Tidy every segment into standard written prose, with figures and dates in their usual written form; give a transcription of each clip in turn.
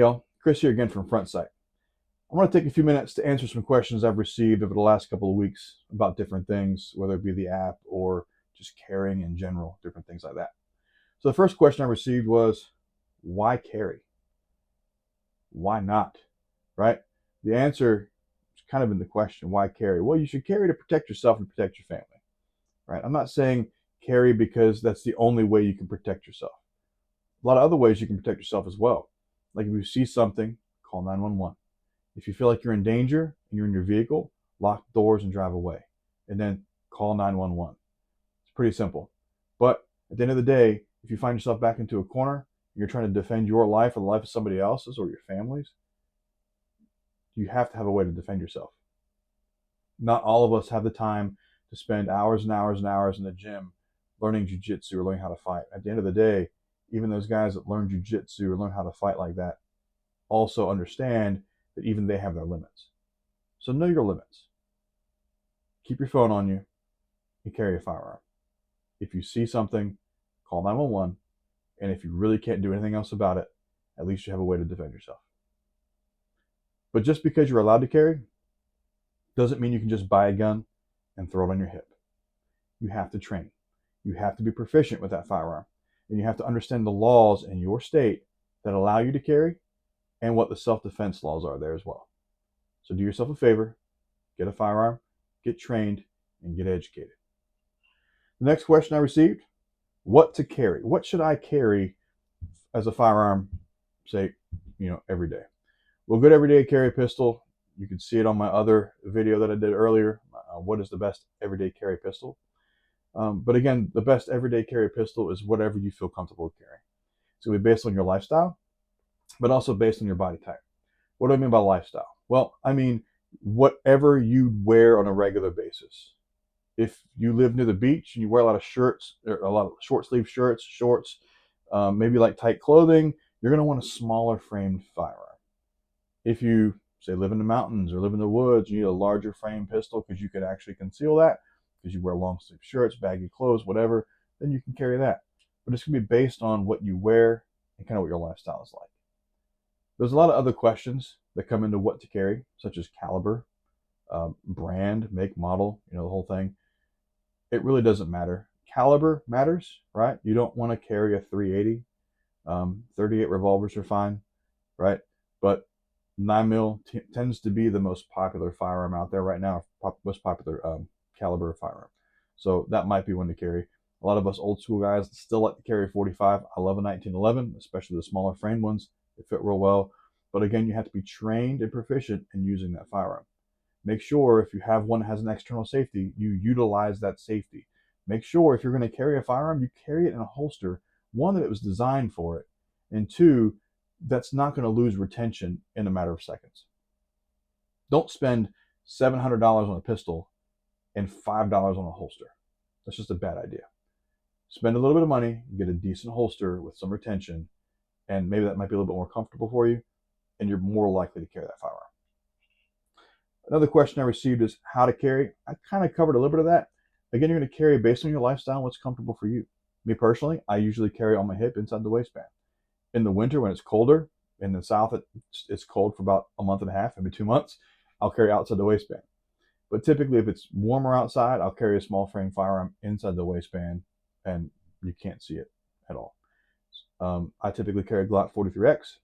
y'all, Chris here again from Front Sight. I want to take a few minutes to answer some questions I've received over the last couple of weeks about different things, whether it be the app or just carrying in general, different things like that. So the first question I received was, why carry? Why not? Right? The answer is kind of in the question, why carry? Well, you should carry to protect yourself and protect your family. Right? I'm not saying carry because that's the only way you can protect yourself. A lot of other ways you can protect yourself as well. Like if you see something, call 911. If you feel like you're in danger and you're in your vehicle, lock the doors and drive away. And then call 911. It's pretty simple. But at the end of the day, if you find yourself back into a corner, and you're trying to defend your life or the life of somebody else's or your family's, you have to have a way to defend yourself. Not all of us have the time to spend hours and hours and hours in the gym learning jujitsu or learning how to fight. At the end of the day, even those guys that learn jujitsu or learn how to fight like that also understand that even they have their limits. So know your limits. Keep your phone on you and carry a firearm. If you see something, call 911. And if you really can't do anything else about it, at least you have a way to defend yourself. But just because you're allowed to carry doesn't mean you can just buy a gun and throw it on your hip. You have to train. You have to be proficient with that firearm. And you have to understand the laws in your state that allow you to carry and what the self-defense laws are there as well. So do yourself a favor, get a firearm, get trained, and get educated. The next question I received, what to carry? What should I carry as a firearm, say, every day? Well, good everyday carry pistol, you can see it on my other video that I did earlier, what is the best everyday carry pistol? But again, the best everyday carry pistol is whatever you feel comfortable carrying. It's going to be based on your lifestyle, but also based on your body type. What do I mean by lifestyle? Well, I mean whatever you wear on a regular basis. If you live near the beach and you wear a lot of shirts, or a lot of short sleeve shirts, shorts, maybe like tight clothing, you're going to want a smaller framed firearm. If you say live in the mountains or live in the woods, you need a larger frame pistol because you can actually conceal that because you wear long sleeve shirts, baggy clothes, whatever, then you can carry that. But it's going to be based on what you wear and kind of what your lifestyle is like. There's a lot of other questions that come into what to carry, such as caliber, brand, make, model, the whole thing. It really doesn't matter. Caliber matters, right? You don't want to carry a 380. 38 revolvers are fine, right? But 9mm tends to be the most popular firearm out there right now, most popular caliber firearm. So that might be one to carry. A lot of us old school guys still like to carry 45. I love a 1911, especially the smaller frame ones. They fit real well. But again, you have to be trained and proficient in using that firearm. Make sure if you have one that has an external safety, you utilize that safety. Make sure if you're going to carry a firearm, you carry it in a holster, one, that it was designed for it, and two, that's not going to lose retention in a matter of seconds. Don't spend $700 on a pistol and $5 on a holster. That's just a bad idea. Spend a little bit of money, get a decent holster with some retention, and maybe that might be a little bit more comfortable for you, and you're more likely to carry that firearm. Another question I received is how to carry. I kind of covered a little bit of that. Again, you're going to carry based on your lifestyle and what's comfortable for you. Me personally, I usually carry on my hip inside the waistband. In the winter, when it's colder, in the south, it's cold for about a month and a half, maybe 2 months, I'll carry outside the waistband. But typically, if it's warmer outside, I'll carry a small frame firearm inside the waistband, and you can't see it at all. I typically carry a Glock 43X.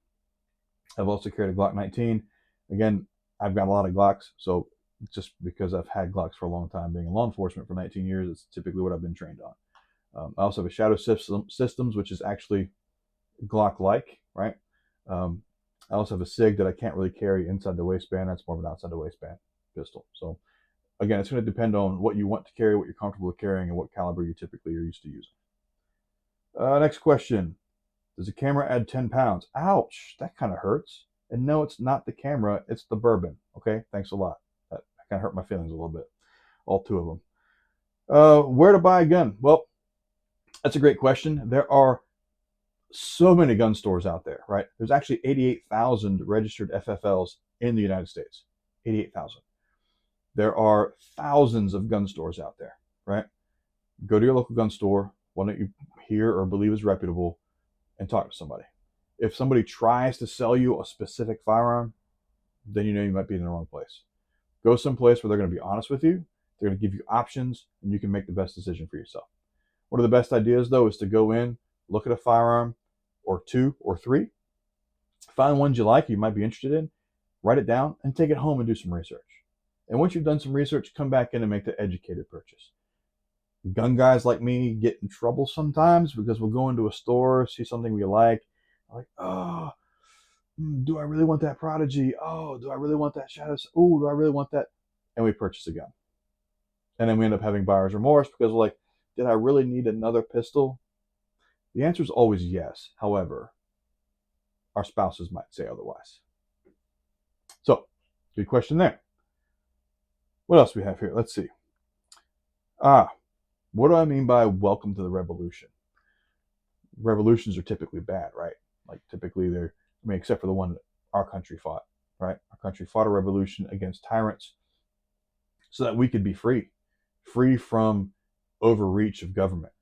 I've also carried a Glock 19. Again, I've got a lot of Glocks, so just because I've had Glocks for a long time, being in law enforcement for 19 years, it's typically what I've been trained on. I also have a Shadow Systems, which is actually Glock-like, right? I also have a SIG that I can't really carry inside the waistband. That's more of an outside the waistband pistol. So again, it's going to depend on what you want to carry, what you're comfortable carrying, and what caliber you typically are used to using. Next question. Does a camera add 10 pounds? Ouch, that kind of hurts. And no, it's not the camera, it's the bourbon. Okay, thanks a lot. That kind of hurt my feelings a little bit. All two of them. Where to buy a gun? Well, that's a great question. There are so many gun stores out there, right? There's actually 88,000 registered FFLs in the United States. 88,000. There are thousands of gun stores out there, right? Go to your local gun store, one that you hear or believe is reputable, and talk to somebody. If somebody tries to sell you a specific firearm, then you know you might be in the wrong place. Go someplace where they're going to be honest with you. They're going to give you options, and you can make the best decision for yourself. One of the best ideas, though, is to go in, look at a firearm or two or three, find ones you like, you might be interested in, write it down, and take it home and do some research. And once you've done some research, come back in and make the educated purchase. Gun guys like me get in trouble sometimes because we'll go into a store, see something we like, oh, do I really want that Prodigy? Oh, do I really want that Shadow? Oh, do I really want that? And we purchase a gun. And then we end up having buyer's remorse because we're like, did I really need another pistol? The answer is always yes. However, our spouses might say otherwise. So, good question there. What else do we have here? Let's see. What do I mean by welcome to the revolution? Revolutions are typically bad, right? Like typically except for the one that our country fought, right? Our country fought a revolution against tyrants so that we could be free from overreach of government.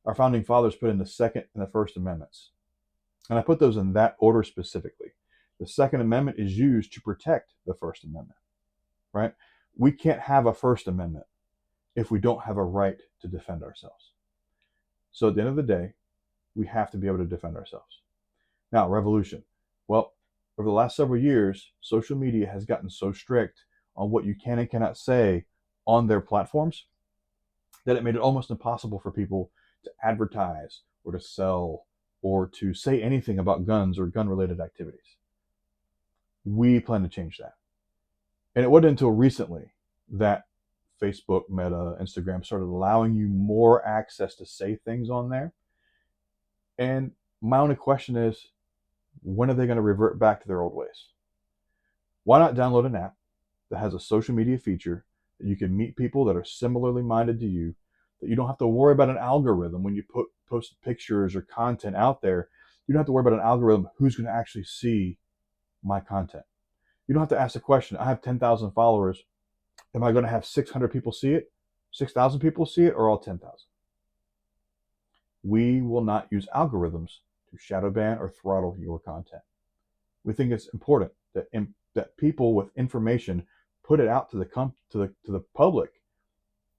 Our founding fathers put in the Second and the First Amendments. And I put those in that order specifically. The Second Amendment is used to protect the First Amendment, right? We can't have a First Amendment if we don't have a right to defend ourselves. So at the end of the day, we have to be able to defend ourselves. Now, revolution. Well, over the last several years, social media has gotten so strict on what you can and cannot say on their platforms that it made it almost impossible for people to advertise or to sell or to say anything about guns or gun-related activities. We plan to change that. And it wasn't until recently that Facebook, Meta, Instagram started allowing you more access to say things on there. And my only question is, when are they going to revert back to their old ways? Why not download an app that has a social media feature that you can meet people that are similarly minded to you, that you don't have to worry about an algorithm when you post pictures or content out there. You don't have to worry about an algorithm who's going to actually see my content. You don't have to ask the question, I have 10,000 followers. Am I going to have 600 people see it, 6,000 people see it, or all 10,000? We will not use algorithms to shadow ban or throttle your content. We think it's important that people with information put it out to the public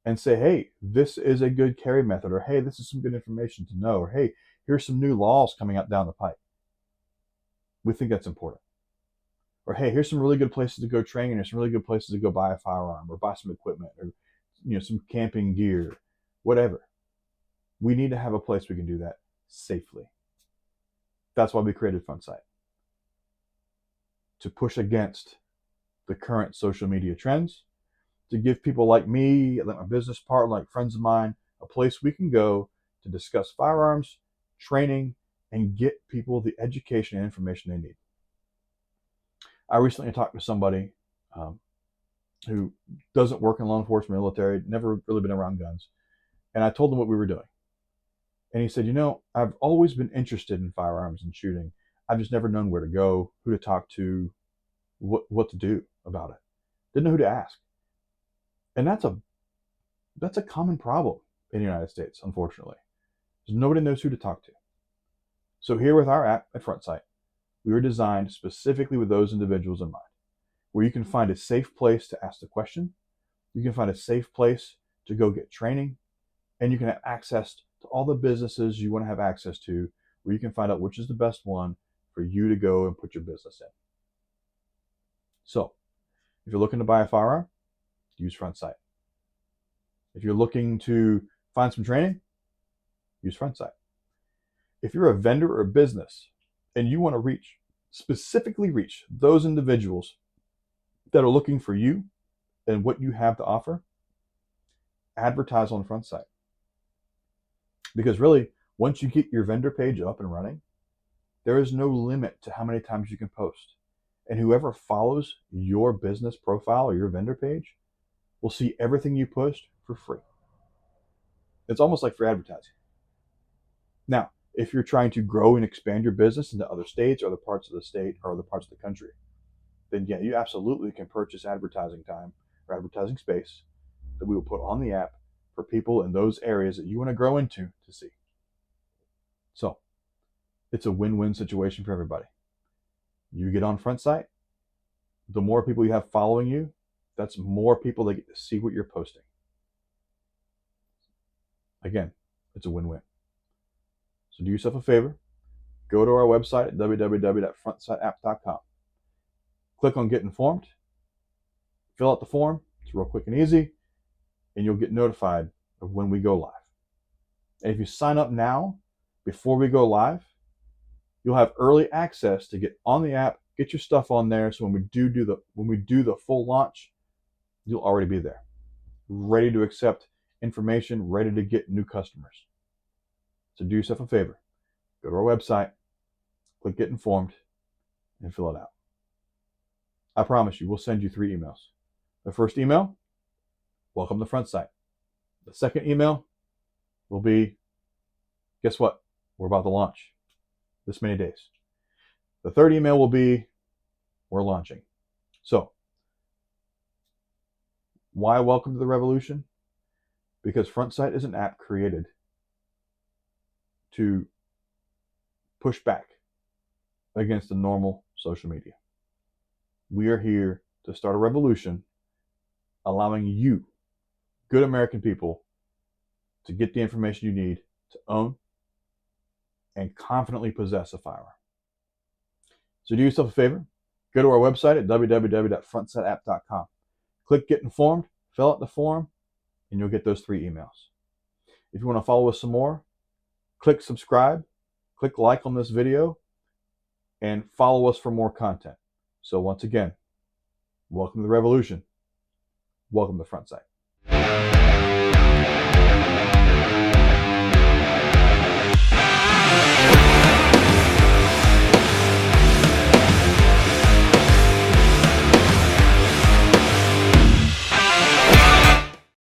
and say, hey, this is a good carry method, or hey, this is some good information to know, or hey, here's some new laws coming out down the pipe. We think that's important. Or hey, here's some really good places to go train, or some really good places to go buy a firearm or buy some equipment, or some camping gear, whatever. We need to have a place we can do that safely. That's why we created FrontSight, to push against the current social media trends, to give people like me, like my business partner, like friends of mine, a place we can go to discuss firearms, training, and get people the education and information they need. I recently talked to somebody who doesn't work in law enforcement, military, never really been around guns, and I told him what we were doing. And he said, I've always been interested in firearms and shooting. I've just never known where to go, who to talk to, what to do about it. Didn't know who to ask. And that's a common problem in the United States, unfortunately. Nobody knows who to talk to. So here with our app at FrontSight, we were designed specifically with those individuals in mind, where you can find a safe place to ask the question, you can find a safe place to go get training, and you can have access to all the businesses you want to have access to, where you can find out which is the best one for you to go and put your business in. So, if you're looking to buy a firearm, use FrontSight. If you're looking to find some training, use FrontSight. If you're a vendor or a business and you want to specifically reach those individuals that are looking for you and what you have to offer, advertise on FrontSight. Because really, once you get your vendor page up and running, there is no limit to how many times you can post. And whoever follows your business profile or your vendor page will see everything you post for free. It's almost like free advertising. Now, if you're trying to grow and expand your business into other states or other parts of the state or other parts of the country, then yeah, you absolutely can purchase advertising time or advertising space that we will put on the app for people in those areas that you want to grow into to see. So, It's a win-win situation for everybody. You get on Front Sight, the more people you have following you, that's more people that get to see what you're posting. Again, it's a win-win. So do yourself a favor, go to our website at www.frontsightapps.com. Click on Get Informed, fill out the form. It's real quick and easy, and you'll get notified of when we go live. And if you sign up now, before we go live, you'll have early access to get on the app, get your stuff on there. So when we do the full launch, you'll already be there, ready to accept information, ready to get new customers. So do yourself a favor, go to our website, click Get Informed, and fill it out. I promise you, we'll send you 3 emails. The first email, welcome to Front Sight. The second email will be, guess what? We're about to launch this many days. The third email will be, we're launching. So, why welcome to the revolution? Because Front Sight is an app created to push back against the normal social media. We are here to start a revolution, allowing you, good American people, to get the information you need to own and confidently possess a firearm. So do yourself a favor, go to our website at www.frontsightapps.com. Click Get Informed, fill out the form, and you'll get those 3 emails. If you want to follow us some more, click subscribe, click like on this video, and follow us for more content. So once again, welcome to the revolution. Welcome to Front Sight.